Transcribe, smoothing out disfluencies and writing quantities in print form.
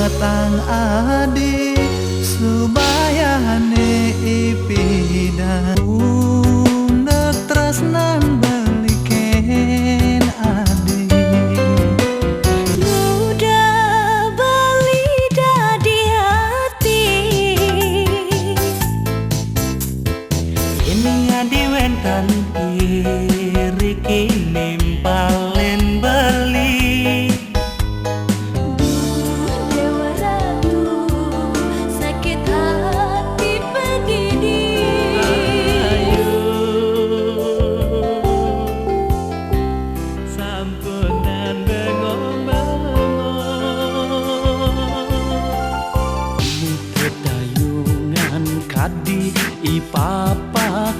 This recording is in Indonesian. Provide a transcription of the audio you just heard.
matang adi subayane ipidan undek tresnan baliken adi Udah beli dadi hati ini adi wentan iri kini palen beli Dewa ratu sakit hati pedidi ayo sampunan bengong-bengong Mute dayungan kadi ipapa